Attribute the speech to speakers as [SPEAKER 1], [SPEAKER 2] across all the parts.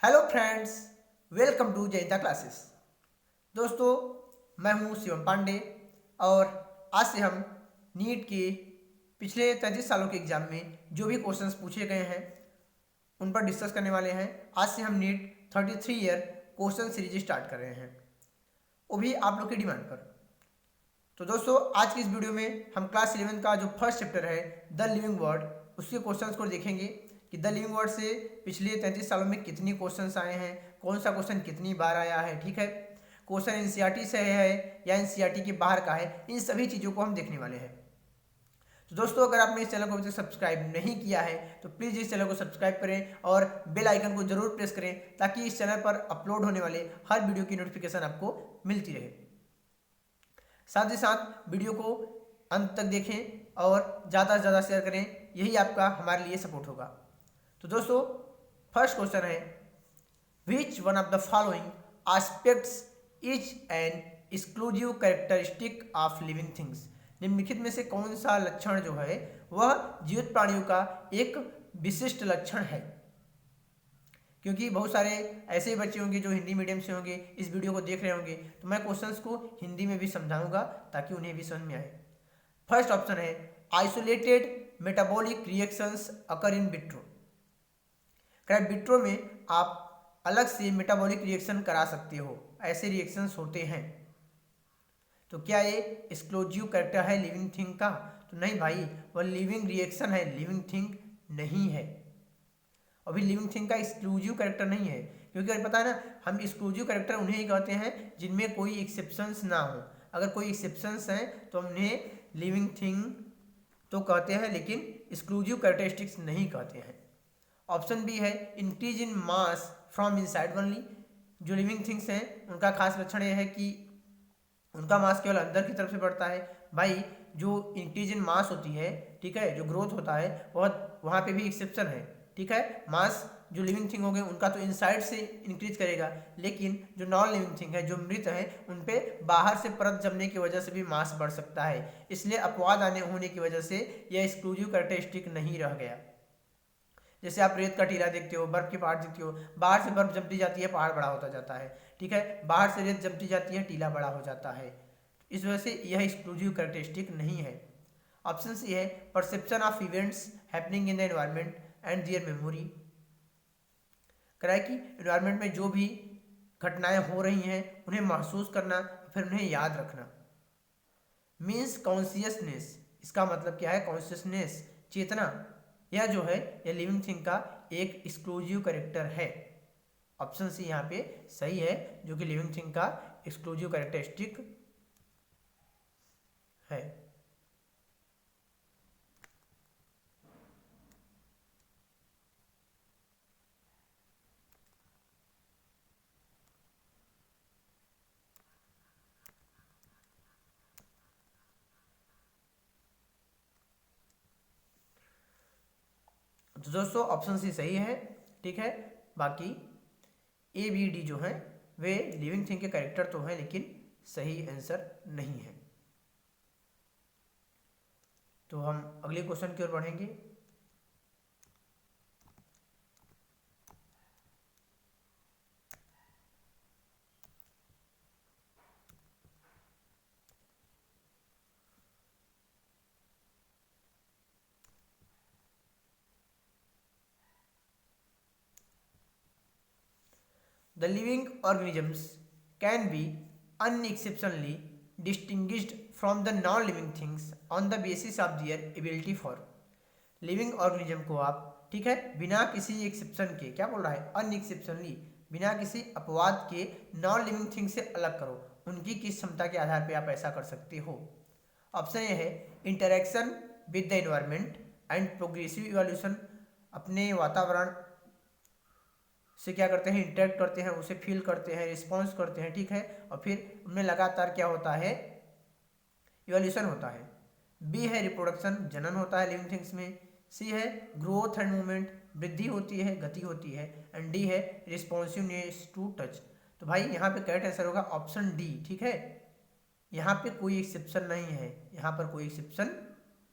[SPEAKER 1] Hello friends, welcome to Jayita classes. दोस्तों, मैं हूं शिवम पांडे और आज से हम नीट के पिछले 33 सालों के एग्जाम में जो भी क्वेश्चंस पूछे गए हैं उन पर डिस्कस करने वाले हैं। आज से हम NEET 33 year question series start कर रहे हैं, वो भी आप लोग की डिमांड पर। तो दोस्तों, आज की इस वीडियो में हम क्लास 11 का जो फर्स्ट चैप्टर है द लिविंग वर्ड, उसके क्वेश्चंस को देखेंगे कि द लिविंग वर्ड से पिछले 33 सालों में कितनी क्वेश्चंस आए हैं, कौन सा क्वेश्चन कितनी बार आया है। ठीक है, क्वेश्चन एनसीईआरटी से है या एनसीईआरटी के बाहर का है, इन सभी चीज़ों को हम देखने वाले हैं। तो दोस्तों, अगर आपने इस चैनल को अभी तक सब्सक्राइब नहीं किया है तो प्लीज़ इस चैनल को सब्सक्राइब करें और बेल आइकन को जरूर प्रेस करें ताकि इस चैनल पर अपलोड होने वाले हर वीडियो की नोटिफिकेशन आपको मिलती रहे। साथ ही साथ वीडियो को अंत तक देखें और ज़्यादा से ज़्यादा शेयर करें, यही आपका हमारे लिए सपोर्ट होगा। तो दोस्तों, फर्स्ट क्वेश्चन है, which one of the following aspects is an exclusive characteristic of living things. निम्नलिखित में से कौन सा लक्षण जो है वह जीवित प्राणियों का एक विशिष्ट लक्षण है। क्योंकि बहुत सारे ऐसे बच्चे होंगे जो हिंदी मीडियम से होंगे, इस वीडियो को देख रहे होंगे, तो मैं क्वेश्चंस को हिंदी में भी समझाऊंगा ताकि उन्हें भी समझ में आए। फर्स्ट ऑप्शन है, isolated metabolic reactions occur in vitro. Vitro में आप अलग से मेटाबॉलिक रिएक्शन करा सकते हो, ऐसे रिएक्शंस होते हैं। तो क्या ये एक्सक्लूसिव कैरेक्टर है लिविंग थिंग का? तो नहीं भाई, वह लिविंग रिएक्शन है, लिविंग थिंग नहीं है। अभी लिविंग थिंग का एक्सक्लूसिव कैरेक्टर नहीं है, क्योंकि अगर पता है ना, हम एक्सक्लूसिव कैरेक्टर उन्हें ही कहते हैं जिनमें कोई एक्सेप्शंस ना हो। अगर कोई एक्सेप्शंस हैं तो हम उन्हें लिविंग थिंग तो कहते हैं, लेकिन एक्सक्लूसिव कैरेक्टरिस्टिक्स नहीं कहते हैं। ऑप्शन बी है, increase in mass from inside only. जो लिविंग थिंग्स हैं उनका खास लक्षण यह है कि उनका मास केवल अंदर की तरफ से बढ़ता है। भाई, जो इंक्रीज इन मास होती है, ठीक है, जो ग्रोथ होता है, वह वहाँ पे भी एक्सेप्शन है। ठीक है, मास जो लिविंग थिंग हो गए उनका तो इनसाइड से इंक्रीज करेगा, लेकिन जो नॉन लिविंग थिंग है, जो मृत है, उन पे बाहर से परत जमने की वजह से भी मास बढ़ सकता है। इसलिए अपवाद आने होने की वजह से यह एक्सक्लूसिव कैरेक्टरिस्टिक नहीं रह गया। जैसे आप रेत का टीला देखते हो, बर्फ के पहाड़ देखते हो, बाहर से बर्फ जमती जाती है, पहाड़ बड़ा होता जाता है। ठीक है, बाहर से रेत जमती जाती है, टीला बड़ा हो जाता है। इस वजह से यह एक्सक्लूसिव कैरेक्टरिस्टिक नहीं है। ऑप्शन सी है, perception of events happening in the environment and their memory. कराए कि एनवायरनमेंट में जो भी घटनाएं हो रही हैं उन्हें महसूस करना, फिर उन्हें याद रखना। मीन्स कॉन्शियसनेस, इसका मतलब क्या है? कॉन्शियसनेस, चेतना। यह जो है यह लिविंग थिंग का एक एक्सक्लूसिव कैरेक्टर है। ऑप्शन सी यहाँ पे सही है, जो कि लिविंग थिंग का एक्सक्लूसिव कैरेक्टरिस्टिक है। तो दोस्तों, ऑप्शन सी सही है। ठीक है, बाकी ए बी डी जो है वे लिविंग थिंग के कैरेक्टर तो हैं, लेकिन सही आंसर नहीं है। तो हम अगले क्वेश्चन की ओर बढ़ेंगे। The living organisms can be unexceptionally distinguished from the non-living things on the basis of their ability for। Living organism को आप, ठीक है, बिना किसी एक्सेप्शन के, क्या बोल रहा है? अनएक्सेप्शनली, बिना किसी अपवाद के नॉन लिविंग थिंग से अलग करो, उनकी किस क्षमता के आधार पे आप ऐसा कर सकते हो। ऑप्शन ए है, interaction with the environment and progressive evolution. अपने वातावरण से क्या करते हैं? इंटरेक्ट करते हैं, उसे फील करते हैं, रिस्पॉन्स करते हैं। ठीक है, और फिर उनमें लगातार क्या होता है? इवोल्यूशन होता है। बी है, रिप्रोडक्शन, जनन होता है लिविंग थिंग्स में। सी है, ग्रोथ एंड मूवमेंट, वृद्धि होती है, गति होती है। एंड डी है, रिस्पॉन्सिवनेस टू टच। तो भाई यहाँ पे करेक्ट आंसर होगा ऑप्शन डी। ठीक है, यहाँ पे कोई एक्सेप्शन नहीं है, यहाँ पर कोई एक्सेप्शन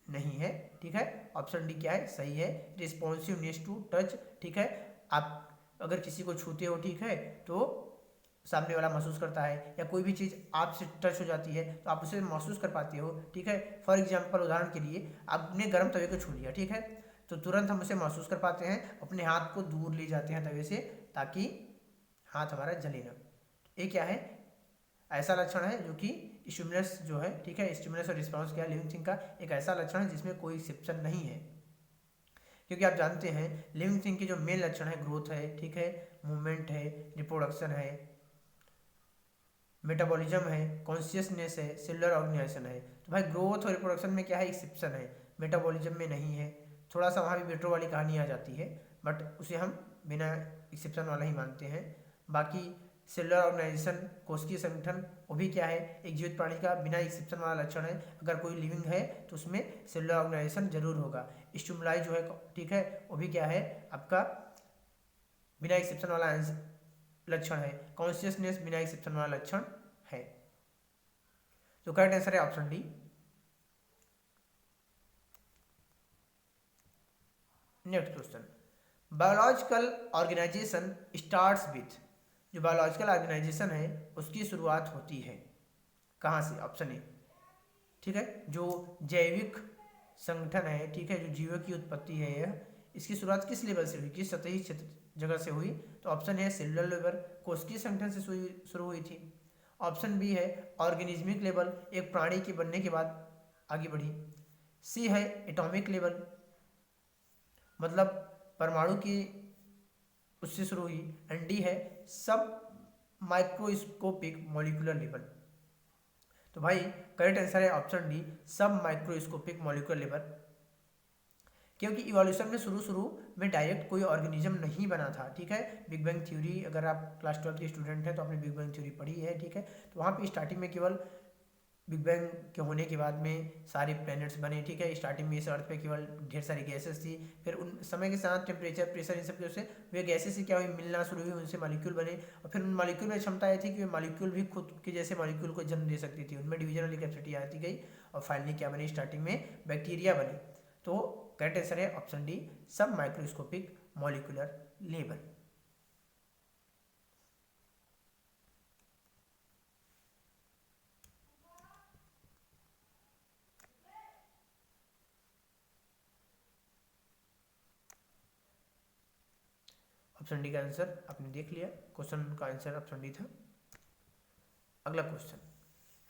[SPEAKER 1] नहीं है। ठीक है, ऑप्शन डी क्या है? सही है, रिस्पॉन्सिवनेस टू टच। ठीक है, आप अगर किसी को छूते हो, ठीक है, तो सामने वाला महसूस करता है, या कोई भी चीज़ आपसे टच हो जाती है तो आप उसे महसूस कर पाते हो, ठीक है। फॉर एग्जाम्पल, उदाहरण के लिए आपने गर्म तवे को छू लिया, ठीक है, तो तुरंत हम उसे महसूस कर पाते हैं, अपने हाथ को दूर ले जाते हैं तवे से ताकि हाथ हमारा जले ना। ये क्या है? ऐसा लक्षण है जो कि स्टिमुलस जो है, ठीक है, स्टिमुलस और रिस्पॉन्स क्या है, लिविंग थिंग का एक ऐसा लक्षण है जिसमें कोई एक्सेप्शन नहीं है, क्योंकि आप जानते हैं लिविंग थिंग के जो मेन लक्षण है, ग्रोथ है, ठीक है, मूवमेंट है, रिप्रोडक्शन है, मेटाबॉलिज्म है, कॉन्शियसनेस है, सेलुलर ऑर्गेनाइजेशन है। तो भाई ग्रोथ और रिप्रोडक्शन में क्या है, एक्सेप्शन है, मेटाबॉलिज्म में नहीं है। थोड़ा सा वहाँ भी विट्रो वाली कहानी आ जाती है, बट उसे हम बिना एक्सेप्शन वाला ही मानते हैं। बाकी सेलुलर ऑर्गेनाइजेशन, कोशिकीय संगठन, वो भी क्या है, एक जीवित प्राणी का बिना एक्सेप्शन वाला लक्षण है। अगर कोई लिविंग है तो उसमें सेलुलर ऑर्गेनाइजेशन जरूर होगा। स्टिमुलाई जो है, ठीक है, वो भी क्या है आपका बिना एक्सेप्शन वाला लक्षण है। कॉन्शियसनेस बिना एक्सेप्शन वाला लक्षण है। तो करेक्ट आंसर है option D. Next question, biological organisation starts with, जो बायोलॉजिकल ऑर्गेनाइजेशन है उसकी शुरुआत होती है कहाँ से? ऑप्शन ए, ठीक है, जो जैविक संगठन है, ठीक है, जो जीवों की उत्पत्ति है, यह इसकी शुरुआत किस लेवल से हुई, किस सतही जगह से हुई? तो ऑप्शन है सेलुलर लेवल, कोशिकीय संगठन से शुरू हुई थी। ऑप्शन बी है ऑर्गेनिज्मिक लेवल, एक प्राणी के बनने के बाद आगे बढ़ी। सी है एटॉमिक लेवल, मतलब परमाणु की उससे शुरू हुई। एंड डी है सब माइक्रोस्कोपिक मॉलिक्यूलर लेवल। तो भाई करेक्ट आंसर है ऑप्शन डी, सब माइक्रोस्कोपिक मॉलिक्यूलर लेवल, क्योंकि इवोल्यूशन में शुरू में डायरेक्ट कोई ऑर्गेनिज्म नहीं बना था, ठीक है। बिग बैंग थ्योरी, अगर आप क्लास 12 के स्टूडेंट हैं तो आपने बिग बैंग थ्योरी पढ़ी है, ठीक है। तो वहाँ पे स्टार्टिंग में केवल बिग बैंग के होने के बाद में सारे प्लैनेट्स बने, ठीक है। स्टार्टिंग में इस अर्थ पे केवल ढेर सारी गैसेस थी, फिर उन समय के साथ टेम्परेचर, प्रेशर, इन सब की वजह से वे गैसेस ही क्या हुई, मिलना शुरू हुई, उनसे मॉलिक्यूल बने, और फिर उन मॉलिक्यूल में क्षमता आई थी कि वे मॉलिक्यूल भी खुद के जैसे मॉलिक्यूल को जन्म दे सकती थी, उनमें डिवीजन वाली कैपेसिटी आती गई, और फाइनली क्या बनी, स्टार्टिंग में बैक्टीरिया बने। तो करेक्ट आंसर है ऑप्शन डी, सब microscopic molecular level. Option D का आंसर आपने देख लिया, क्वेश्चन का आंसर ऑप्शन डी था। अगला क्वेश्चन,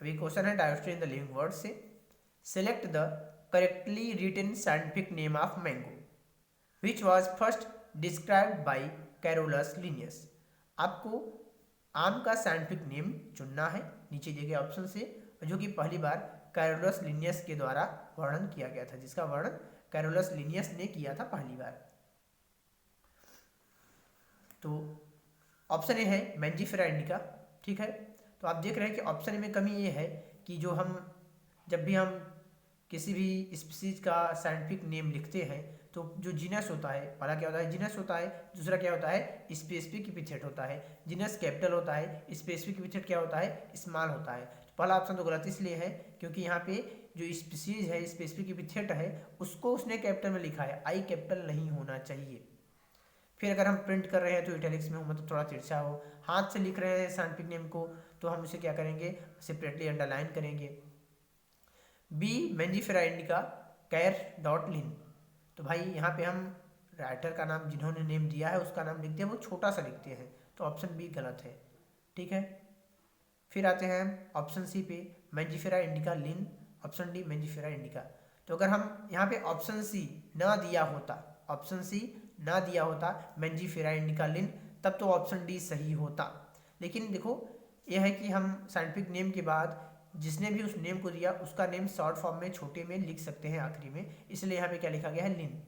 [SPEAKER 1] अभी क्वेश्चन है diversity in the living world से, select the correctly written scientific name of mango which was first described by Carolus Linnaeus. आपको आम का साइंटिफिक नेम चुनना है नीचे दिए गए ऑप्शन से, जो कि पहली बार कैरोलस लिनियस के द्वारा वर्णन किया गया था, जिसका वर्णन कैरोलस लिनियस ने किया था पहली बार। तो ऑप्शन ए है मैंजीफेरा इंडिका, ठीक है। तो आप देख रहे हैं कि ऑप्शन ए में कमी ये है कि जो हम जब भी हम किसी भी स्पीसीज का साइंटिफिक नेम लिखते हैं तो जो जीनस होता है, पहला क्या होता है, जीनस होता है, दूसरा क्या होता है, स्पेसिफिक एपिथेट होता है। जीनस कैपिटल होता है, स्पेसिफिक एपिथेट क्या होता है, स्मॉल होता है। तो पहला ऑप्शन तो गलत इसलिए है क्योंकि यहाँ पे जो स्पीसीज है, स्पेसिफिक एपिथेट है, उसको उसने कैपिटल में लिखा है, आई कैपिटल नहीं होना चाहिए। फिर अगर हम प्रिंट कर रहे हैं तो इटैलिक्स में हो, मतलब थोड़ा तिरछा हो। हाथ से लिख रहे हैं साइंटिफिक नेम को तो हम उसे क्या करेंगे, सेपरेटली अंडरलाइन करेंगे। बी मैंजीफेरा इंडिका कैर डॉट लिन, तो भाई यहाँ पे हम राइटर का नाम, जिन्होंने नेम दिया है उसका नाम लिखते हैं, वो छोटा सा लिखते हैं, तो ऑप्शन बी गलत है, ठीक है। फिर आते हैं ऑप्शन सी पे, मैंजीफेरा इंडिका लिन, ऑप्शन डी मैंजीफेरा इंडिका। तो अगर हम यहाँ पे ऑप्शन सी ना दिया होता, ऑप्शन सी ना दिया होता मैंजीफेरा इंडिका लिन, तब तो ऑप्शन डी सही होता। लेकिन देखो यह है कि हम साइंटिफिक नेम के बाद जिसने भी उस नेम को दिया उसका नेम शॉर्ट फॉर्म में छोटे में लिख सकते हैं आखिरी में, इसलिए यहाँ पे क्या लिखा गया है, लिन।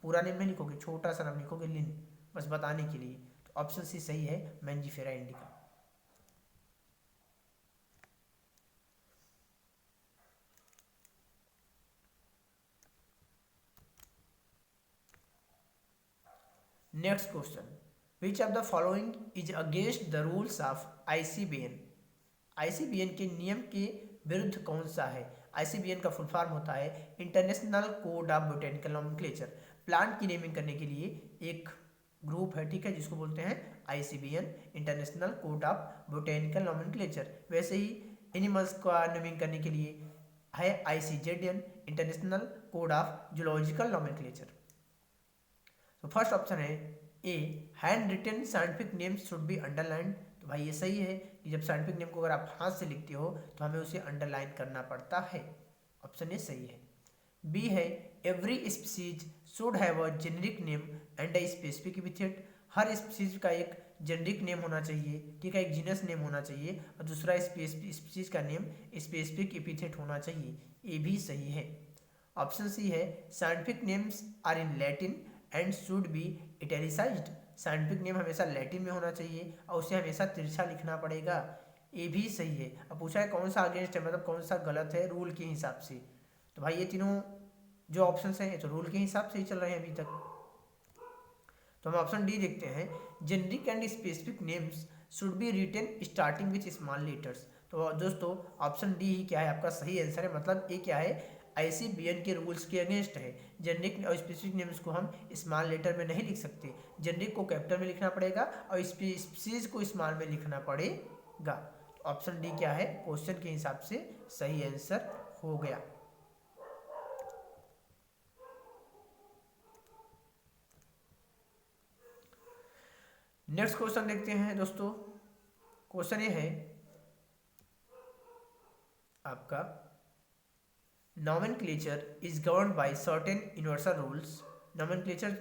[SPEAKER 1] पूरा नेम नहीं लिखोगे, छोटा सा नाम लिखोगे, लिन, बस बताने के लिए। तो ऑप्शन सी सही है, Mangifera indica. Next question, which of the following is against the rules of ICBN। ICBN के नियम के विरुद्ध कौन सा है? ICBN का फुल फॉर्म होता है international code of botanical nomenclature. Plant की नेमिंग करने के लिए एक ग्रुप है, ठीक है, जिसको बोलते हैं ICBN, international code of botanical nomenclature. वैसे ही एनिमल्स का नेमिंग करने के लिए है ICZN, international code of zoological nomenclature. तो फर्स्ट ऑप्शन है A, hand written scientific names should be underline. तो भाई ये सही है कि जब साइंटिफिक नेम को अगर आप हाथ से लिखते हो तो हमें उसे अंडरलाइन करना पड़ता है। ऑप्शन ए सही है। बी है every species should have a generic name and a specific epithet. Her species का एक जेनेरिक नेम होना चाहिए, ठीक है, एक जीनस नेम होना चाहिए, और दूसरा स्पीसीज का नेम स्पेसिफिक एपिथेट होना चाहिए। ये भी सही है। ऑप्शन सी है scientific names are in Latin and should be italicised. Scientific name हमेशा लैटिन में होना चाहिए और उसे हमेशा तिरछा लिखना पड़ेगा। ये भी सही है। अब पूछा है कौन सा अगेंस्ट है, मतलब कौन सा गलत है रूल के हिसाब से। तो भाई ये तीनों जो ऑप्शन हैं ये तो रूल के हिसाब से ही चल रहे हैं अभी तक। तो हम ऑप्शन डी देखते हैं, generic and specific names should be written starting with small letters. तो दोस्तों ऑप्शन डी ही क्या है आपका सही आंसर है। मतलब ये क्या है, ICBN के रूल्स के अगेंस्ट है। जेनरिक और स्पेसिफिक नेम्स को हम स्मॉल लेटर में नहीं लिख सकते। जेनरिक को कैपिटल में लिखना पड़ेगा और स्पीसीज को स्मॉल में लिखना पड़ेगा। तो ऑप्शन डी क्या है, क्वेश्चन के हिसाब से सही आंसर हो गया। नेक्स्ट क्वेश्चन देखते हैं दोस्तों। क्वेश्चन ये है आपका, nomenclature is govern by certain universal rules. Nomenclature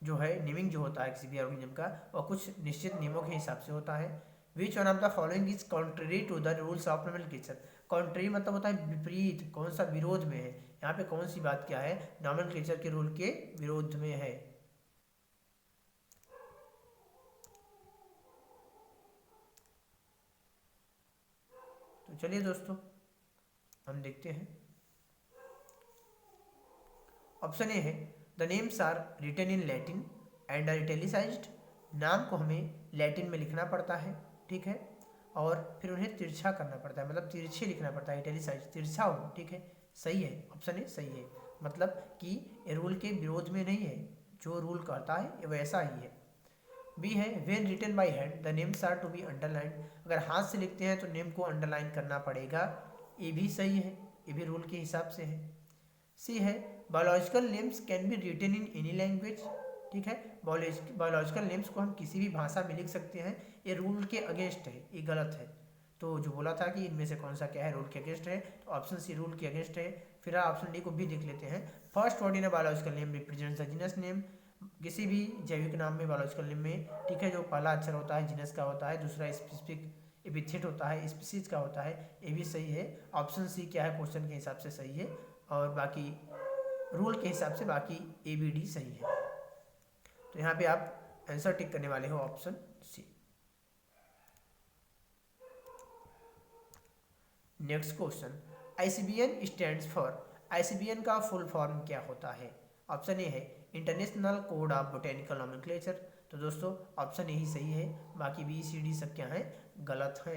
[SPEAKER 1] जो है, नेमिंग जो होता है किसी भी ऑर्गेनिज्म का, वह कुछ निश्चित नियमों के हिसाब से होता है। Which one of the following is contrary to the rules of nomenclature. Contrary मतलब होता है विपरीत, कौन सा विरोध में है। यहाँ पे कौन सी बात क्या है, नॉमेनक्लेचर के रूल के विरोध में है। तो चलिए दोस्तों हम देखते हैं। ऑप्शन ए है the names are written in Latin and are italicised. नाम को हमें लैटिन में लिखना पड़ता है, ठीक है, और फिर उन्हें तिरछा करना पड़ता है, मतलब तिरछे लिखना पड़ता है, इटैलिसाइज तिरछा हो, ठीक है, सही है। ऑप्शन ए सही है, मतलब कि ये रूल के विरोध में नहीं है, जो रूल कहता है ये वैसा ही है। बी है when written by hand the names are to be underline. अगर हाथ से लिखते हैं तो नेम को अंडरलाइन करना पड़ेगा। ये भी सही है, ये भी रूल के हिसाब से है। सी है biological names can be written in any language. ठीक है, बायोलॉजिकल नेम्स को हम किसी भी भाषा में लिख सकते हैं। ये रूल के अगेंस्ट है, ये गलत है। तो जो बोला था कि इनमें से कौन सा क्या है, रूल के अगेंस्ट है, तो ऑप्शन सी रूल के अगेंस्ट है। फिर ऑप्शन डी को भी देख लेते हैं। First word in a biological name represents the genus name. किसी भी जैविक नाम में, बायोलॉजिकल नेम में, ठीक है, जो पहला अक्षर होता है जीनस का होता है, दूसरा स्पेसिफिक एपिथेट होता है, स्पीसीज का होता है। ये भी सही है। ऑप्शन सी क्या है, क्वेश्चन के हिसाब से सही है, और बाकी रूल के हिसाब से बाकी ए बी डी सही है। तो यहाँ पे आप आंसर टिक करने वाले हो option C. Next question, ICBN stands for. ICBN का फुल फॉर्म क्या होता है। ऑप्शन ए है international code of botanical nomenclature. तो दोस्तों ऑप्शन ए ही सही है, बाकी बी सी डी सब क्या है, गलत है।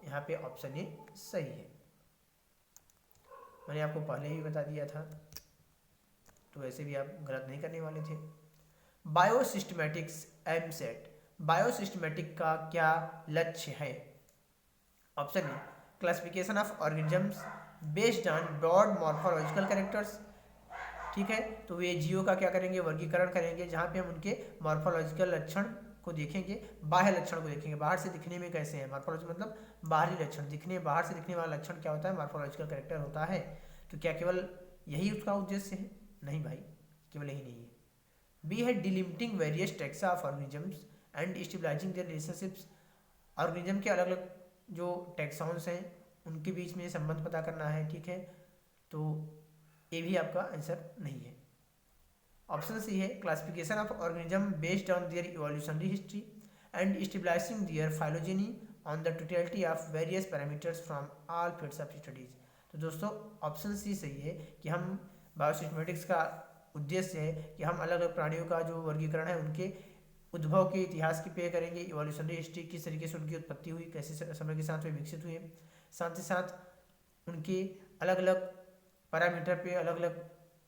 [SPEAKER 1] यहाँ पे ऑप्शन ए सही है, मैंने आपको पहले ही बता दिया था, तो वैसे भी आप गलत नहीं करने वाले थे। बायोसिस्टमैटिक्स एमसेट, बायोसिस्टमैटिक का क्या लक्ष्य है। Option A classification of organisms based on broad morphological characters. ठीक है, तो वे जीव का क्या करेंगे, वर्गीकरण करेंगे, जहाँ पे हम उनके मॉर्फोलॉजिकल लक्षण को देखेंगे, बाह्य लक्षण को देखेंगे, बाहर से दिखने में कैसे हैं। मॉर्फोलॉजी मतलब बाहरी लक्षण, दिखने बाहर से दिखने वाला लक्षण क्या होता है, मॉर्फोलॉजिकल कैरेक्टर होता है। तो क्या केवल यही उसका उद्देश्य है, नहीं भाई, केवल यही नहीं है। बी है delimiting various taxa of organisms and stabilising their relationships. Organism के अलग अलग जो टैक्सॉन्स हैं उनके बीच में संबंध पता करना है, ठीक है, तो ये भी आपका आंसर नहीं है। ऑप्शन सी है classification of organism based on their evolutionary history and stabilising their phylogeny on the totality of various parameters from all fields of studies. तो दोस्तों ऑप्शन सी सही है कि हम बायोसिस्टमेटिक्स का उद्देश्य है कि हम अलग अलग प्राणियों का जो वर्गीकरण है उनके उद्भव के इतिहास की पे करेंगे, इवोल्यूशनरी हिस्ट्री, किस तरीके से उनकी उत्पत्ति हुई, कैसे समय के साथ वे विकसित हुए, साथ ही साथ उनके अलग अलग पैरामीटर पे, अलग अलग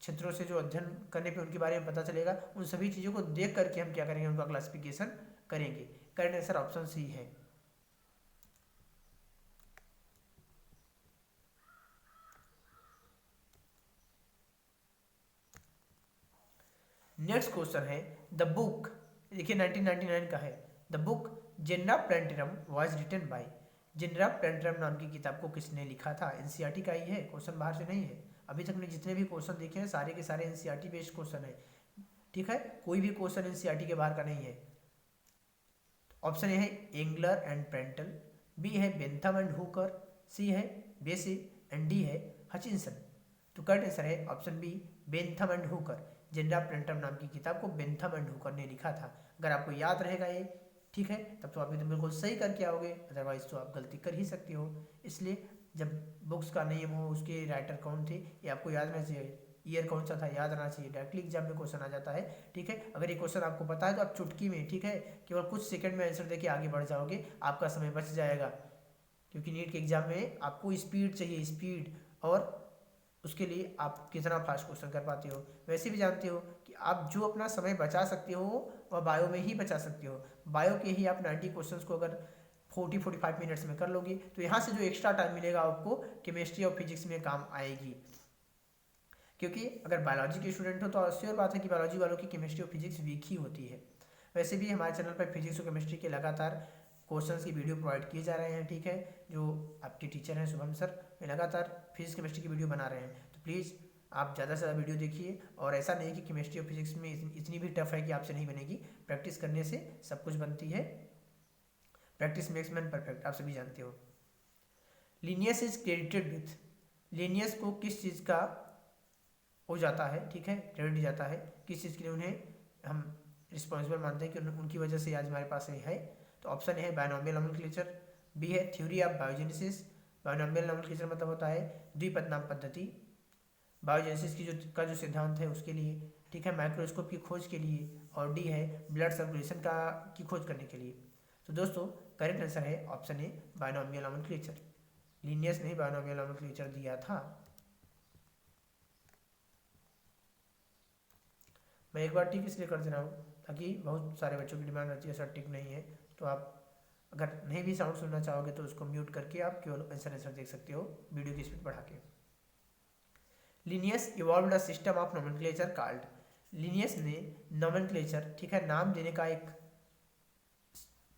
[SPEAKER 1] क्षेत्रों से जो अध्ययन करने पे उनके बारे में पता चलेगा, उन सभी चीज़ों को देख करके हम क्या करेंगे, उनका क्लासिफिकेशन करेंगे। करेक्ट आंसर ऑप्शन सी है। नेक्स्ट क्वेश्चन है द बुक, देखिए 1999 का है। The book genera plantarum was written by, genera प्लेंटरम नाम की किताब को किसने लिखा था? एनसीईआरटी का ही है, क्वेश्चन बाहर से नहीं है। अभी तक ने जितने भी क्वेश्चन देखे हैं सारे के सारे एनसीईआरटी बेस्ड क्वेश्चन है, ठीक है, कोई भी क्वेश्चन एनसीईआरटी के बाहर का नहीं है। ऑप्शन ए है एंगलर एंड प्रेंटल, बी है बेंथम एंड हुकर, सी है बेसी एंड डी है हचिंसन। तो करेक्ट आंसर है option B Bentham and Hooker. Genera प्लेंटरम नाम की किताब को बेंथम एंड हुकर ने लिखा था। अगर आपको याद रहेगा ये, ठीक है, तब तो आप एकदम बिल्कुल सही करके आओगे, अदरवाइज तो आप गलती कर ही सकते हो। इसलिए जब बुक्स का नेम हो, उसके राइटर कौन थे, ये आपको याद रहना चाहिए, ईयर कौन सा था याद रहना चाहिए, डायरेक्टली एग्जाम में क्वेश्चन आ जाता है, ठीक है। अगर ये क्वेश्चन आपको पता है तो आप चुटकी में, ठीक है, केवल कुछ सेकंड में आंसर देके आगे बढ़ जाओगे, आपका समय बच जाएगा। क्योंकि नीट के एग्जाम में आपको स्पीड चाहिए, स्पीड, और उसके लिए आप कितना फास्ट क्वेश्चन कर पाते हो। वैसे भी जानते हो कि आप जो अपना समय बचा सकते हो वह बायो में ही बचा सकते हो। बायो के ही आप 90 क्वेश्चंस को अगर 40-45 मिनट्स में कर लोगे तो यहाँ से जो एक्स्ट्रा टाइम मिलेगा आपको केमिस्ट्री और फिजिक्स में काम आएगी। क्योंकि अगर बायोलॉजी के स्टूडेंट हो तो श्योर बात है कि बायोलॉजी वालों की केमिस्ट्री और फिजिक्स वीक ही होती है। वैसे भी हमारे चैनल पर फिजिक्स और केमिस्ट्री के लगातार क्वेश्चंस की वीडियो प्रोवाइड किए जा रहे हैं, ठीक है। जो आपके टीचर हैं शुभम सर, वे लगातार फिजिक्स केमिस्ट्री की वीडियो बना रहे हैं, तो प्लीज़ आप ज़्यादा से ज़्यादा वीडियो देखिए। और ऐसा नहीं कि केमिस्ट्री और फिजिक्स में इतनी भी टफ है कि आपसे नहीं बनेगी, प्रैक्टिस करने से सब कुछ बनती है। प्रैक्टिस मेक्स मैन परफेक्ट, आप सभी जानते हो। Linnaeus is credited with, Linnaeus को किस चीज़ का हो जाता है, ठीक है, क्रेडिट जाता है, किस चीज़ के लिए उन्हें हम रिस्पॉन्सिबल मानते हैं कि उनकी वजह से आज हमारे पास है। तो ऑप्शन है बायनॉमियल नोमेनक्लेचर, बी है theory of biogenesis, binomial nomenclature मतलब होता है द्विपदनाम पद्धति, बायोजेनेसिस की जो सिद्धांत है उसके लिए, ठीक है, माइक्रोस्कोप की खोज के लिए, और डी है ब्लड सर्कुलेशन की खोज करने के लिए। तो दोस्तों करेक्ट आंसर है ऑप्शन ए बायनॉमियल नोमेनक्लेचर। लीनियस ने बायनॉमियल नोमेनक्लेचर दिया था। मैं एक बार टिक इसलिए कर दे रहा हूँ ताकि बहुत सारे बच्चों की डिमांड रहती है सर टिक नहीं है, तो आप अगर नहीं भी साउंड सुनना चाहोगे तो उसको म्यूट करके आप केवल आंसर देख सकते हो वीडियो की स्पीड बढ़ा के। Linnaeus evolved a system of nomenclature called, Linnaeus ने नोमेनक्लेचर, ठीक है, नाम देने का एक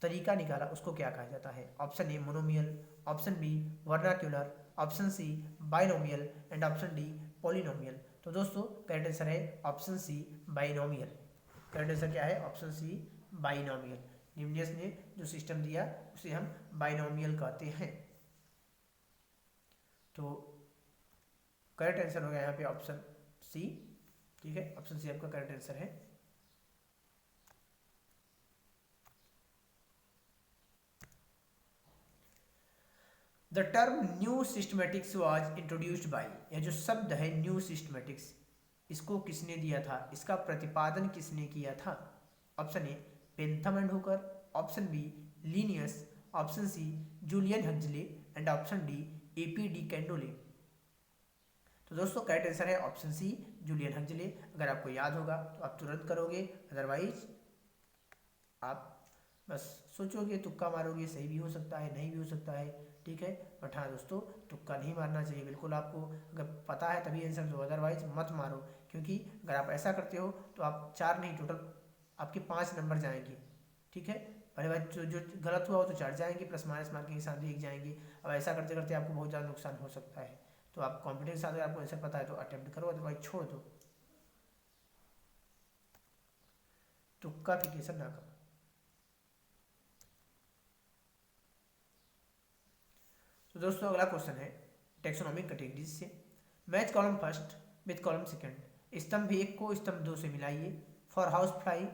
[SPEAKER 1] तरीका निकाला, उसको क्या कहा जाता है? Option A monomial, option B vernacular, option C binomial and option D polynomial. तो दोस्तों करेक्ट आंसर है option C binomial. Correct answer क्या है? Option C binomial. लीनियस ने जो सिस्टम दिया उसे हम बाइनोमियल कहते हैं। तो करेक्ट आंसर हो गया यहाँ पे ऑप्शन सी, ठीक है, ऑप्शन सी आपका करेक्ट आंसर है। The term new systematics was introduced by, यह जो शब्द है न्यू सिस्टमेटिक्स, इसको किसने दिया था, इसका प्रतिपादन किसने किया था? Option A Bentham and Hooker, option B Linnaeus, option C Julian Huxley and option D A P de Candolle. तो दोस्तों करेक्ट आंसर है ऑप्शन सी जूलियन हक्सले। अगर आपको याद होगा तो आप तुरंत करोगे, अदरवाइज आप बस सोचोगे, तुक्का मारोगे, सही भी हो सकता है नहीं भी हो सकता है, ठीक है। बट हाँ दोस्तों तुक्का नहीं मारना चाहिए बिल्कुल, आपको अगर पता है तभी आंसर दो, अदरवाइज मत मारो। क्योंकि अगर आप ऐसा करते हो तो आप 4 नहीं टोटल आपके 5 नंबर जाएंगे, ठीक है। पहले बार जो गलत हुआ हो तो 4 जाएंगे, प्लस माइनस मार्किंग के साथ भी 1 जाएंगे। अब ऐसा करते करते आपको बहुत ज़्यादा नुकसान हो सकता है। तो आप कॉन्फिडेंस के साथ अगर आपको आंसर पता है तो अटेम्प्ट करो, अदरवाइज छोड़ दो, तुक्का फिकेशन ना करो। तो दोस्तों अगला क्वेश्चन है टेक्सोनॉमिक कैटेगरीज से। Match column first with column second, स्तंभ 1 को स्तंभ 2 से मिलाइए। For house fly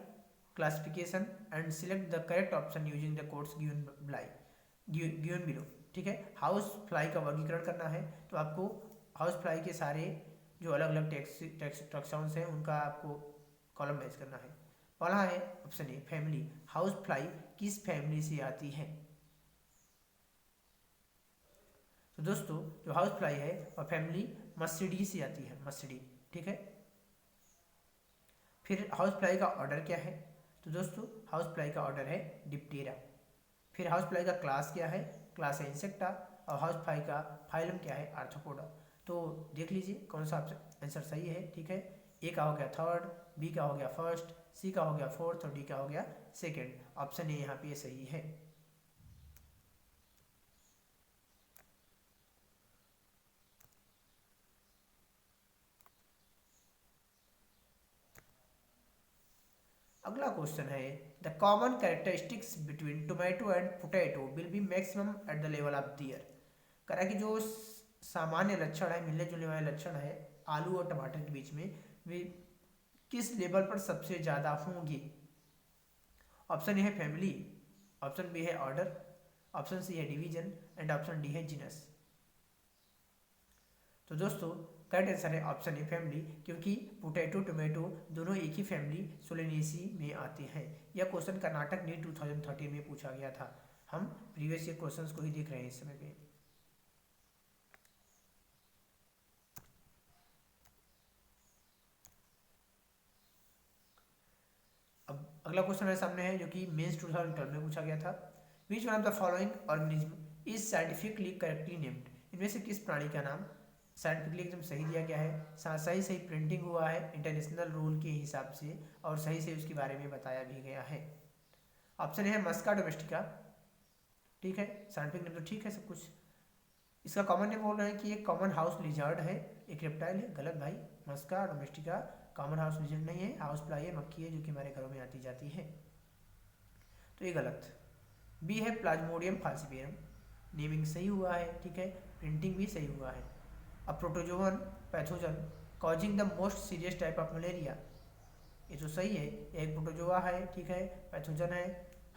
[SPEAKER 1] classification and select the correct option using the codes given below, ठीक है। हाउस फ्लाई का वर्गीकरण करना है तो आपको हाउस फ्लाई के सारे जो अलग अलग टैक्सॉन्स हैं उनका आपको कॉलम मैच करना है। पहला है option a family, house fly किस फैमिली से आती है? तो दोस्तों जो हाउस फ्लाई है वह फैमिली मस्टिडी से आती है, मस्टिडी, ठीक है। फिर हाउस फ्लाई का ऑर्डर क्या है? तो दोस्तों हाउस फ्लाई का ऑर्डर है डिप्टेरा। फिर हाउस फ्लाई का क्लास क्या है? क्लास है इंसेक्टा। और हाउस फ्लाई का फाइलम क्या है? आर्थ्रोपोडा। तो देख लीजिए कौन सा आंसर सही है। ठीक है, ए का हो गया थर्ड, बी का हो गया फर्स्ट, सी का हो गया फोर्थ और डी का हो गया सेकेंड। ऑप्शन ए यहाँ पे सही है। अगला क्वेश्चन है the common characteristics between tomato and potato will be maximum at the level of the year. कह रहा है कि जो सामान्य लक्षण है, मिलने जुलने वाले लक्षण है आलू और टमाटर के बीच में, वे किस लेवल पर सबसे ज़्यादा होंगी? ऑप्शन ए है फैमिली, ऑप्शन बी है ऑर्डर, ऑप्शन सी है डिवीजन एंड ऑप्शन डी है जीनस। तो दोस्तों करेक्ट आंसर है ऑप्शन ए फैमिली, क्योंकि पोटैटो टोमेटो दोनों एक ही फैमिली सोलेनेसी में आते हैं। यह क्वेश्चन कर्नाटक नीट 2013 में पूछा गया था। हम प्रीवियस ईयर क्वेश्चंस को ही देख रहे हैं इस समय पे। अब अगला क्वेश्चन मेरे सामने है जो कि मेंस 2012 में पूछा गया था। विच one of the following organism is scientifically correctly named? इनमें से किस प्राणी का नाम साइंटिफिकली एकदम सही दिया गया है, सही सही प्रिंटिंग हुआ है इंटरनेशनल रूल के हिसाब से, और सही से उसके बारे में बताया भी गया है? ऑप्शन है मस्का डोमेस्टिका। ठीक है, साइंटिफिक नेम तो ठीक है सब कुछ। इसका कॉमन नेम बोल रहे हैं कि एक कॉमन हाउस लिजर्ड है, एक रेप्टाइल है। गलत भाई, मस्का डोमेस्टिका कॉमन हाउस लिजर्ड नहीं है, हाउस फ्लाई है, मक्खी है जो कि हमारे घरों में आती जाती है। तो ये गलत। बी है प्लाज्मोडियम फाल्सिपेरम, नेमिंग सही हुआ है। ठीक है, प्रिंटिंग भी सही हुआ है। अब protozoan pathogen causing the most serious type of malaria, ये तो सही है, एक प्रोटोजोआ है। ठीक है, पैथोजन है,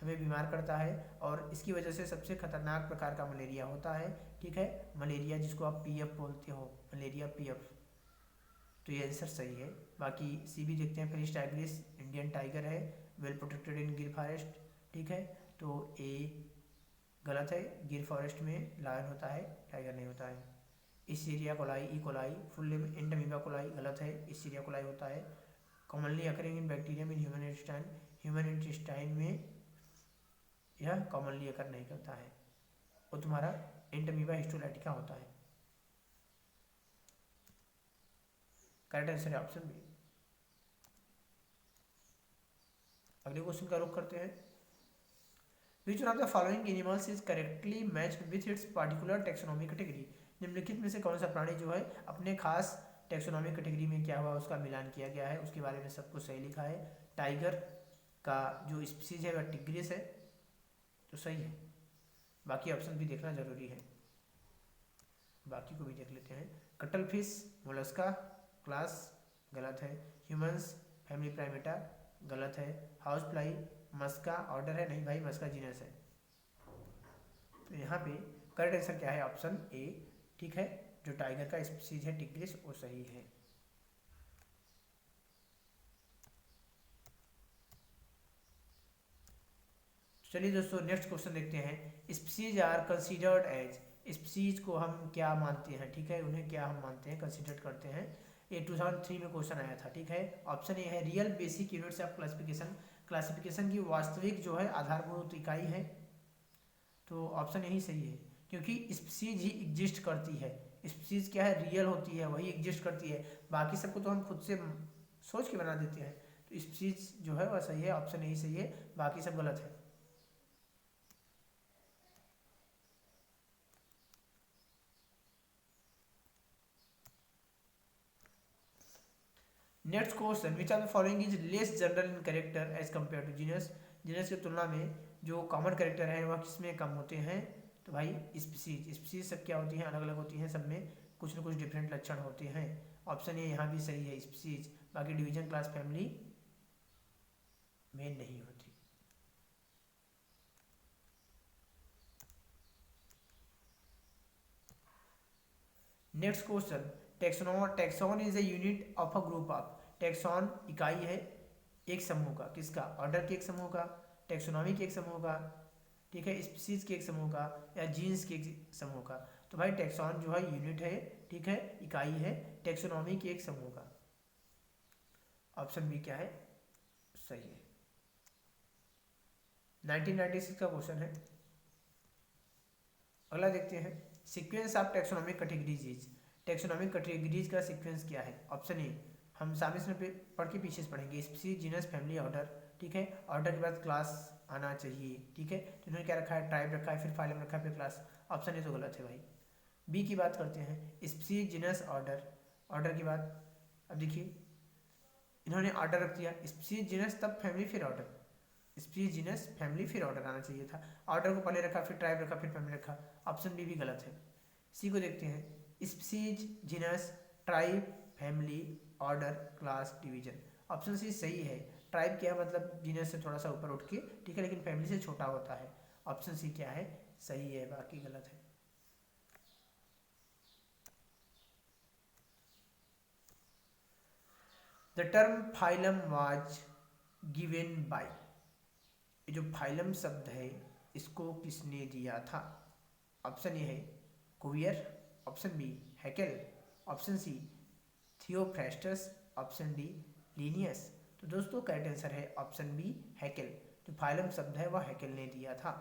[SPEAKER 1] हमें बीमार करता है और इसकी वजह से सबसे खतरनाक प्रकार का मलेरिया होता है। ठीक है, मलेरिया जिसको आप पीएफ बोलते हो, मलेरिया पीएफ। तो ये आंसर सही है। बाकी सी भी देखते हैं। फिलिस टाइग्रिस इंडियन टाइगर है, वेल प्रोटेक्टेड इन गिर फॉरेस्ट। ठीक है, तो ए गलत है, गिर फॉरेस्ट में लायन होता है, टाइगर नहीं होता है। Escherichia coli, E coli full name Endamoeba coli, गलत है, इसीरिया कोलाई होता है। Commonly occurring in bacterium in human intestine में यह कॉमनली अकर नहीं करता है, वो तुम्हारा एंडमीबा हिस्टोलाइटिका होता है। करेक्ट आंसर है ऑप्शन बी। अगले क्वेश्चन का रुख करते हैं। विच one of the following animals is correctly matched with its particular taxonomy category? निम्नलिखित में से कौन सा प्राणी जो है अपने खास टेक्सोनॉमी कैटेगरी में क्या हुआ उसका मिलान किया गया है, उसके बारे में सब कुछ सही लिखा है। टाइगर का जो स्पीसीज है वह टिग्रिस है, तो सही है। बाकी ऑप्शन भी देखना जरूरी है, बाकी को भी देख लेते हैं। कटल फिश मोलस्का क्लास, गलत है। ह्यूमंस फैमिली प्राइमेटा, गलत है। हाउस फ्लाई मस्का ऑर्डर है, नहीं भाई, मस्का जीनस है। तो यहाँ पे करेक्ट आंसर क्या है? ऑप्शन ए। ठीक है, जो टाइगर का स्पीसीज है टिग्रिस वो सही है। चलिए दोस्तों नेक्स्ट क्वेश्चन देखते हैं। Species are considered as, species को हम क्या मानते हैं? ठीक है, उन्हें क्या हम मानते हैं, कंसीडर करते हैं? ये 2003 में क्वेश्चन आया था। ठीक है, ऑप्शन ए है real basic units of classification, classification की वास्तविक जो है आधारभूत इकाई है। तो ऑप्शन यही सही है, क्योंकि स्पीसीज ही एग्जिस्ट करती है। स्पीसीज क्या है? रियल होती है, वही एग्जिस्ट करती है। बाकी सबको तो हम खुद से सोच के बना देते हैं। तो स्पीसीज जो है वह सही है, ऑप्शन यही सही है, बाकी सब गलत है। Next question, which are the following is less general in character as compare to genus? Genus की तुलना में जो कॉमन कैरेक्टर है वह किसमें कम होते हैं? तो भाई स्पीसीज, स्पीसीज सब क्या होती हैं? अलग अलग होती हैं, सब में कुछ न कुछ डिफरेंट लक्षण होते हैं। ऑप्शन ये यहाँ भी सही है, स्पीसीज। बाकी डिवीजन क्लास फैमिली में नहीं होती। Next question, tax on is a unit of a group of. Tax on इकाई है एक समूह का, किसका? ऑर्डर के एक समूह का, टेक्सोनॉमी के एक समूह का, ठीक है, स्पीसीज के एक समूह का, या जीन्स के एक समूह का? तो भाई टेक्सॉन जो है यूनिट है, ठीक है, इकाई है टेक्सोनॉमी के एक समूह का। ऑप्शन बी क्या है, सही है। 1996 का क्वेश्चन है। अगला देखते हैं, sequence of taxonomic categories. Taxonomic categories का सीक्वेंस क्या है? ऑप्शन ए, हम सामने से पढ़ के पीछे से पढ़ेंगे, स्पीशीज, जीनस, फैमिली, ऑर्डर। ठीक है, ऑर्डर के बाद क्लास आना चाहिए। ठीक है, तो इन्होंने क्या रखा है, ट्राइब रखा है, फिर फाइलम रखा है, फिर क्लास। ऑप्शन ए तो गलत है भाई। बी की बात करते हैं, स्पीशीज, जीनस, ऑर्डर। ऑर्डर की बात, अब देखिए इन्होंने ऑर्डर रख दिया, स्पीशीज, जीनस, तब फैमिली, फिर ऑर्डर। स्पीशीज, जीनस, फैमिली, फिर ऑर्डर आना चाहिए था। ऑर्डर को पहले रखा, फिर ट्राइब रखा, फिर फैमिली रखा। ऑप्शन बी भी गलत है। सी को देखते हैं, species, genus, tribe, family, order, class, division. Option C सही है। ट्राइब क्या है, मतलब जीनस से थोड़ा सा ऊपर उठ के, ठीक है, लेकिन फैमिली से छोटा होता है। ऑप्शन सी क्या है, सही है, बाकी गलत है। The term phylum was given by. ये जो फाइलम शब्द है इसको किसने दिया था? ऑप्शन ए है Cuvier, option B Haeckel, option C Theophrastus, option D Linnaeus. तो दोस्तों करेक्ट आंसर है ऑप्शन बी हैकेल। जो फाइलम शब्द है वह हैकेल ने दिया था।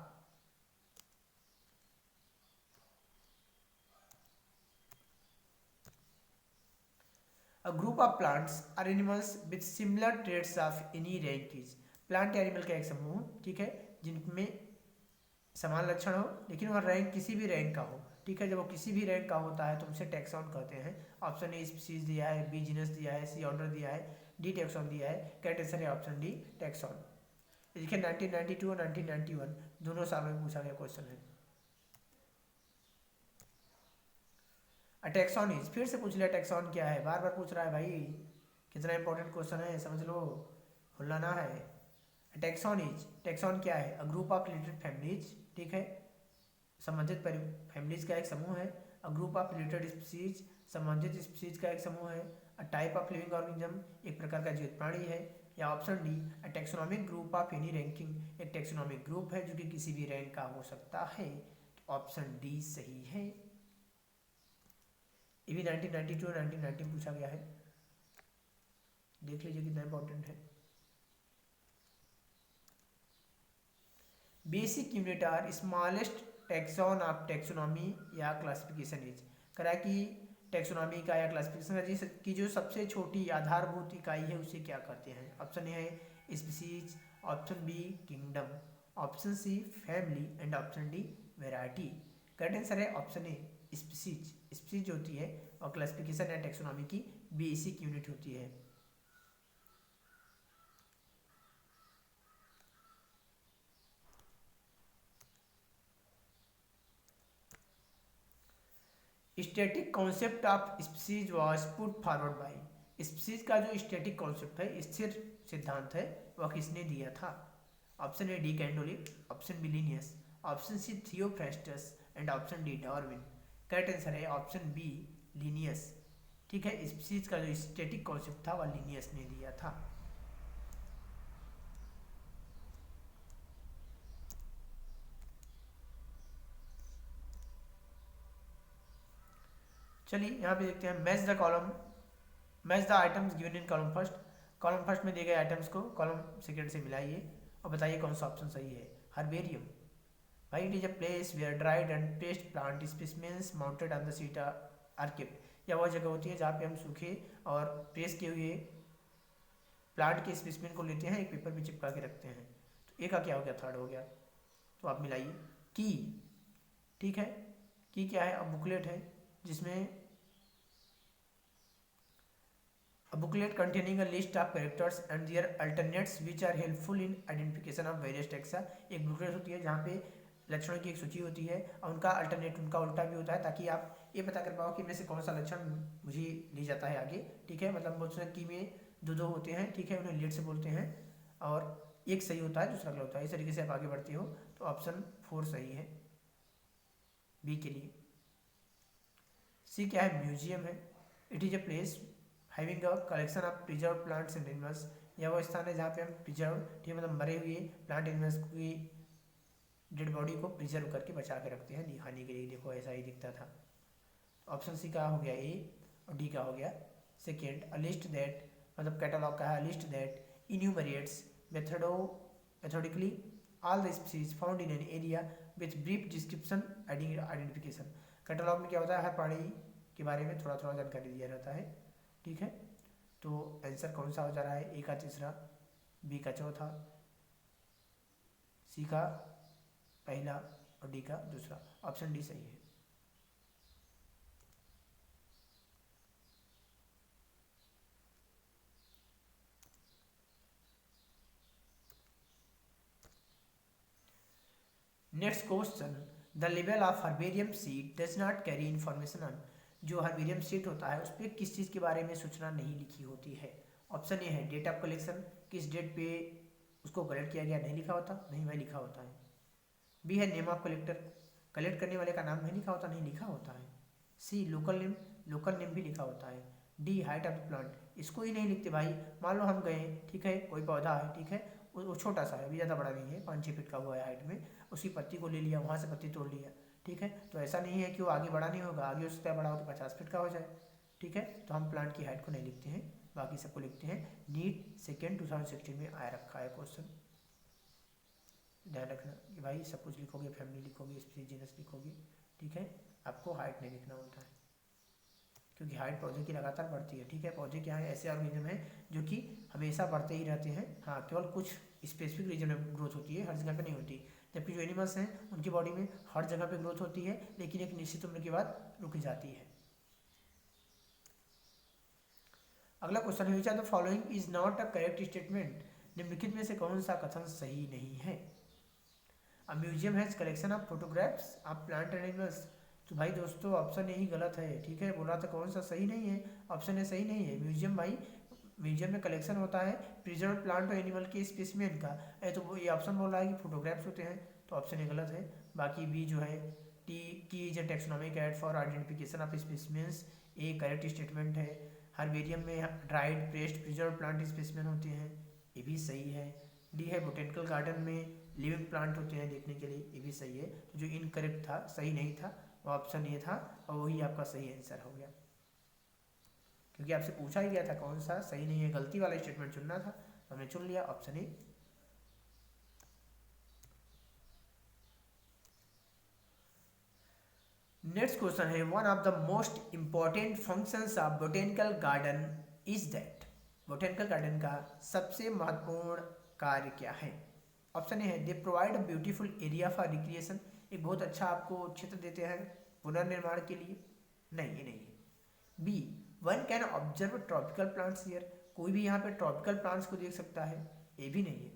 [SPEAKER 1] A group of plants or animals with similar traits of any rank is। Plant animal का एक समूह, ठीक है, जिनमें समान लक्षण हो लेकिन वह रैंक किसी भी रैंक का हो। ठीक है, जब वो किसी भी रैंक का होता है तो उसे टैक्सॉन कहते हैं। ऑप्शन ए स्पीशीज दिया है, बी जीनस दिया है, सी ऑर्डर दिया है, डी टैक्सॉन दिया है। करेक्ट आंसर है ऑप्शन डी टैक्सॉन। देखिए 1992 और 1991 दोनों सालों में पूछा गया क्वेश्चन है। टैक्सॉनिज फिर से पूछ लिया, टैक्सॉन क्या है, बार बार पूछ रहा है भाई। कितना इंपॉर्टेंट क्वेश्चन है, समझ लो, भूलना ना है। टैक्सॉनिज, टैक्सॉन क्या है? A group of related families, ठीक है, संबंधित फैमिलीज का एक समूह है। A group of related species, संबंधित स्पीसीज का एक समूह है। A type of living organism, एक प्रकार का जीवित प्राणी है। या option D, a taxonomic group of any ranking, एक टैक्सोनॉमिक ग्रुप है जो कि किसी भी रैंक का हो सकता है। तो ऑप्शन डी सही है। ये भी 1992 और 1990 पूछा गया है, देख लीजिए कितना इंपॉर्टेंट है। Basic unit are smallest taxon of taxonomy या क्लासिफिकेशन इज। करा कि टैक्सोनॉमी का या क्लासिफिकेशन की जो सबसे छोटी आधारभूत इकाई है उसे क्या कहते हैं? ऑप्शन ए है species, option B kingdom, option C family and option D variety. Correct answer है ऑप्शन ए स्पीसीज। स्पीसीज होती है और क्लासिफिकेशन या टैक्सोनॉमी की बेसिक यूनिट होती है। Static concept of species was put forward bye. Species का जो स्टैटिक कॉन्सेप्ट है, स्थिर सिद्धांत है, वह किसने दिया था? Option A de Candolle, option B Linnaeus, option C Theophrastus and option D Darwin. Correct answer है ऑप्शन बी लीनियस। ठीक है, स्पीसीज का जो स्टैटिक कॉन्सेप्ट था वह लीनियस ने दिया था। चलिए यहाँ पे देखते हैं, match the column, match the items given in column first. Column first में दिए गए आइटम्स को कॉलम सेकेंड से मिलाइए और बताइए कौन सा ऑप्शन सही है। हर्बेरियम, भाई it is a place where dried and paste plant specimens mounted on the sheet are kept. यह वह जगह होती है जहाँ पे हम सूखे और प्रेस किए हुए प्लांट के स्पेसिमेन को लेते हैं, एक पेपर में चिपका के रखते हैं। तो ए का क्या हो गया, थर्ड हो गया। तो आप मिलाइए। की, ठीक है, की क्या है? अब बुकलेट है जिसमें A booklet containing a list of characters and their alternates which are helpful in identification of various taxa। एक बुकलेट होती है जहाँ पे लक्षणों की एक सूची होती है और उनका अल्टरनेट, उनका उल्टा भी होता है, ताकि आप ये पता कर पाओ कि इनमें से कौन सा लक्षण मुझे ले जाता है आगे। ठीक है, मतलब बहुत सारे की में दो दो होते हैं, ठीक है, उन्हें लीड से बोलते हैं और एक सही होता है दूसरा गलत होता है। इस तरीके से आप आगे बढ़ते हो। तो ऑप्शन 4 सही है बी के लिए। सी क्या है? म्यूजियम है। It is a place having a collection of preserve plants and animals. यह वो स्थान है जहाँ पे हम प्रिजर्व, ठीक है, मतलब मरे हुए प्लांट एनिमल्स की डेड बॉडी को प्रिजर्व करके बचा के रखते हैं दिखाने के लिए। देखो ऐसा ही दिखता था। ऑप्शन सी का हो गया ए और डी का हो गया सेकेंड। अ लिस्ट दैट मतलब कैटलॉग का है list that enumerates methodically all the species found in an area with brief description identification। Catalogue में क्या होता है, हर प्राणी के बारे में थोड़ा थोड़ा जानकारी दिया रहता है, ठीक है। तो आंसर कौन सा हो जा रहा है, ए का तीसरा, बी का चौथा, सी का पहला और डी का दूसरा। ऑप्शन डी सही है। Next question, the level of herbarium seat does not carry information on. जो हर्बेरियम सीट होता है उस पर किस चीज़ के बारे में सूचना नहीं लिखी होती है। ऑप्शन ए है डेट ऑफ कलेक्शन, किस डेट पे उसको कलेक्ट किया गया नहीं लिखा होता, नहीं भाई लिखा होता है। बी है नेम ऑफ कलेक्टर, कलेक्ट करने वाले का नाम नहीं लिखा होता, नहीं लिखा होता है। सी लोकल नेम, लोकल नेम भी लिखा होता है। D height of the plant, इसको ही नहीं लिखते भाई। मान लो हम गए, ठीक है, कोई पौधा है, ठीक है, वो छोटा सा है, अभी ज़्यादा बड़ा नहीं है, 5-6 फीट का हुआ है हाइट में, उसकी पत्ती को ले लिया, वहाँ से पत्ती तोड़ लिया, ठीक है। तो ऐसा नहीं है कि वो आगे बड़ा नहीं होगा, आगे उससे बड़ा हो तो 50 फीट का हो जाए, ठीक है। तो हम प्लांट की हाइट को नहीं लिखते हैं, बाकी सबको लिखते हैं। नीट सेकेंड 2016 में आया रखा है क्वेश्चन, ध्यान रखना कि भाई सब कुछ लिखोगे, फैमिली लिखोगे, स्पीसीज जीनस लिखोगे, ठीक है। आपको हाइट नहीं लिखना होता है, क्योंकि हाइट पौधे की लगातार बढ़ती है, ठीक है। पौधे क्या है, ऐसे ऑर्गेनिज्म हैं जो कि हमेशा बढ़ते ही रहते हैं। हाँ, केवल कुछ स्पेसिफिक रीजन में ग्रोथ होती है, हर जगह पे नहीं होती। जबकि जो एनिमल्स हैं उनकी बॉडी में हर जगह पे ग्रोथ होती है, लेकिन एक निश्चित उम्र के बाद रुक जाती है। अगला क्वेश्चन है, which of the following is not a correct statement. निम्नलिखित में से कौन सा कथन सही नहीं है। A museum has collection of photographs of plant and animals. तो भाई दोस्तों ऑप्शन यही गलत है, ठीक है। बोला था कौन सा सही नहीं है, ऑप्शन ए सही नहीं है। म्यूजियम भाई, म्यूजियम में कलेक्शन होता है प्रिजर्व प्लांट और एनिमल के स्पेसिमेन का। तो वो ये ऑप्शन बोल रहा है कि फोटोग्राफ्स होते हैं, तो ऑप्शन ए गलत है। बाकी बी जो है, की is a taxonomic add for identification of specimens, A correct statement है। हर्बेरियम में dried pressed preserve plant specimen होते हैं, ये भी सही है। डी है बोटेनिकल गार्डन में लिविंग प्लांट होते हैं देखने के लिए, ये भी सही है। तो जो इनकरेक्ट था, सही नहीं था, वो ऑप्शन ए था, और वही आपका सही आंसर हो गया, क्योंकि आपसे पूछा ही गया था कौन सा सही नहीं है, गलती वाला स्टेटमेंट चुनना था, तो हमने चुन लिया ऑप्शन ए। नेक्स्ट क्वेश्चन है, one of the most important functions of botanical garden is that. Botanical garden का सबसे महत्वपूर्ण कार्य क्या है। ऑप्शन ए है they provide a beautiful area for recreation, एक बहुत अच्छा आपको क्षेत्र देते हैं पुनर्निर्माण के लिए, नहीं ये नहीं है। B one can observe tropical plants here, कोई भी यहाँ पे ट्रॉपिकल प्लांट्स को देख सकता है, ये भी नहीं है,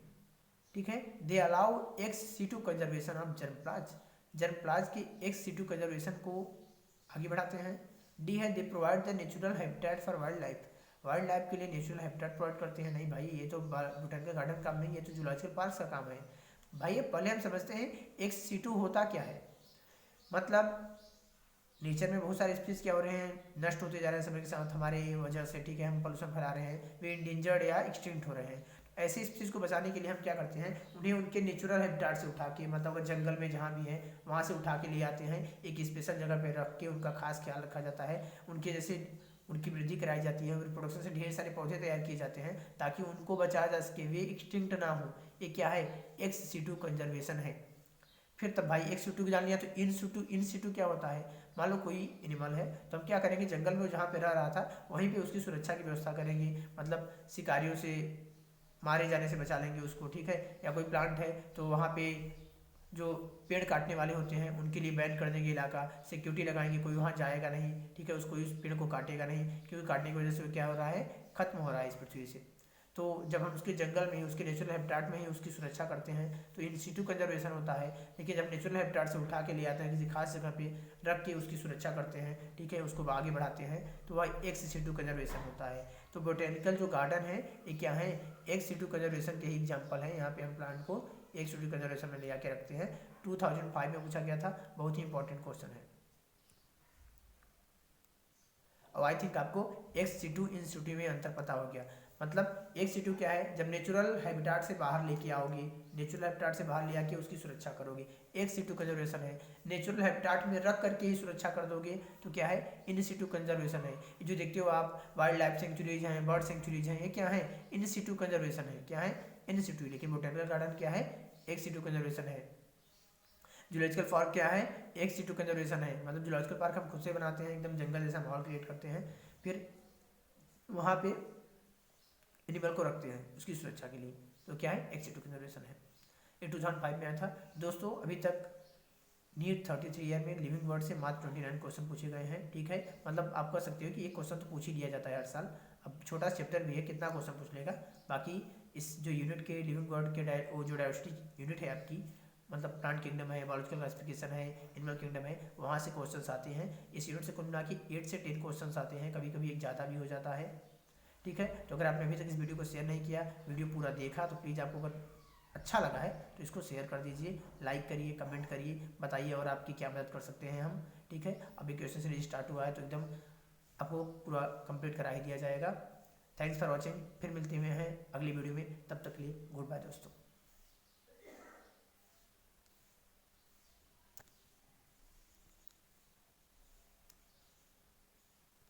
[SPEAKER 1] ठीक है। They allow ex situ conservation of germplasm, germplasm के एक्स सीटू कंजर्वेशन को आगे बढ़ाते हैं। डी है they provide the natural habitat for wild life, wild life के लिए नेचुरल हैबिटेट प्रोवाइड करते हैं, नहीं भाई ये तो बोटेनिकल गार्डन काम नहीं, ये तो जूलॉजिकल पार्क का काम है। भाई ये पहले हम समझते हैं एक्स सीटू होता क्या है। मतलब नेचर में बहुत सारे स्पीसीज क्या हो रहे हैं, नष्ट होते जा रहे हैं समय के साथ हमारे वजह से, ठीक है। हम पोल्यूशन फैला रहे हैं, वे इंडेंजर्ड या एक्सटिंक्ट हो रहे हैं। ऐसी स्पीसीज को बचाने के लिए हम क्या करते हैं, उन्हें उनके नेचुरल हैबिटेट से उठा के, मतलब जंगल में जहाँ भी है वहाँ से उठा के ले आते हैं, एक स्पेशल जगह पे रख के उनका खास ख्याल रखा जाता है, उनके जैसे उनकी वृद्धि कराई जाती है, रिप्रोडक्शन से ढेर सारे पौधे तैयार किए जाते हैं ताकि उनको बचाया जा सके, वे एक्सटिंक्ट ना हो। ये क्या है, एक्स सीटू कंजर्वेशन है। फिर तब भाई एक्स सीटू जान लिया, तो इन सीटू क्या होता है। मान लो कोई एनिमल है, तो हम क्या करेंगे, जंगल में जहाँ पे रह रहा था वहीं पे उसकी सुरक्षा की व्यवस्था करेंगे, मतलब शिकारियों से मारे जाने से बचा लेंगे उसको, ठीक है। या कोई प्लांट है तो वहाँ पे जो पेड़ काटने वाले होते हैं उनके लिए बैन कर देंगे इलाका, सिक्योरिटी लगाएंगे, कोई वहाँ जाएगा नहीं, ठीक है, उसको इस पेड़ को काटेगा नहीं, क्योंकि काटने की वजह से क्या हो रहा है, खत्म हो रहा है इस पृथ्वी से। तो जब हम उसके जंगल में, उसके नेचुरल हैबिटेट में ही उसकी सुरक्षा करते हैं तो इन सीटू कंजर्वेशन होता है। लेकिन जब नेचुरल हैबिटेट से उठा के ले आते हैं, किसी खास जगह पे रख के उसकी सुरक्षा करते हैं, ठीक है, उसको आगे बढ़ाते हैं, तो वह एक्स सीटू कंजर्वेशन होता है। तो बोटेनिकल जो गार्डन है ये क्या है, एक्स सीटू कंजर्वेशन के ही एग्जाम्पल है। यहाँ पे हम प्लांट को एक्स सीटू कंजर्वेशन में ले आके रखते हैं। 2005 में पूछा गया था, बहुत ही इंपॉर्टेंट क्वेश्चन है। अब आई थिंक आपको एक्स सीटू इन सीटू में अंतर पता हो गया। मतलब ex situ क्या है, जब नेचुरल हैबिटाट से बाहर लेके आओगे, नेचुरल हैबिटाट से बाहर ले आके उसकी सुरक्षा करोगे, ex situ कंजर्वेशन है। नेचुरल हैबिटाट में रख करके ही सुरक्षा कर दोगे तो क्या है, इन सिटू कंजर्वेशन है। ये जो देखते हो आप वाइल्ड लाइफ सेंचुरीज हैं, बर्ड सेंचुरीज हैं, ये क्या है, इन सिटू कंजर्वेशन है। क्या है, इन सिटू। लेकिन बोटेनिकल गार्डन क्या है, ex situ कंजर्वेशन है। जूलॉजिकल पार्क क्या है, ex situ कंजर्वेशन है। मतलब जूलॉजिकल पार्क हम खुद से बनाते हैं, एकदम जंगल जैसा माहौल क्रिएट करते हैं, फिर वहाँ पे एनिमल को रखते हैं उसकी सुरक्षा के लिए, तो क्या है, ex situ कंजर्वेशन है। ये 2005 में आया था। दोस्तों अभी तक नीट 33 ईयर में लिविंग वर्ड से मात्र 29 क्वेश्चन पूछे गए हैं। ठीक है, मतलब आप कह सकते हो कि एक क्वेश्चन तो पूछ ही लिया जाता है हर साल। अब छोटा चैप्टर भी है, कितना क्वेश्चन पूछ लेगा। बाकी इस जो यूनिट के लिविंग वर्ड के वो जो डाइवर्सिटी यूनिट है आपकी, मतलब प्लांट किंगडम है, बायोलॉजिकल क्लासिफिकेशन है, एनिमल किंगडम है, वहाँ से क्वेश्चंस आते हैं। इस यूनिट से कुल मिला के 8 से 10 क्वेश्चंस आते हैं, कभी कभी एक ज़्यादा भी हो जाता है। ठीक है, तो अगर आपने अभी तक इस वीडियो को शेयर नहीं किया, वीडियो पूरा देखा, तो प्लीज़ आपको अगर अच्छा लगा है तो इसको शेयर कर दीजिए, लाइक करिए, कमेंट करिए, बताइए और आपकी क्या मदद कर सकते हैं हम। ठीक है, अभी क्वेश्चन सीरीज स्टार्ट हुआ है तो एकदम आपको पूरा कंप्लीट करा ही दिया जाएगा। थैंक्स फॉर वॉचिंग, फिर मिलते हुए हैं अगली वीडियो में, तब तक के लिए गुड बाय दोस्तों।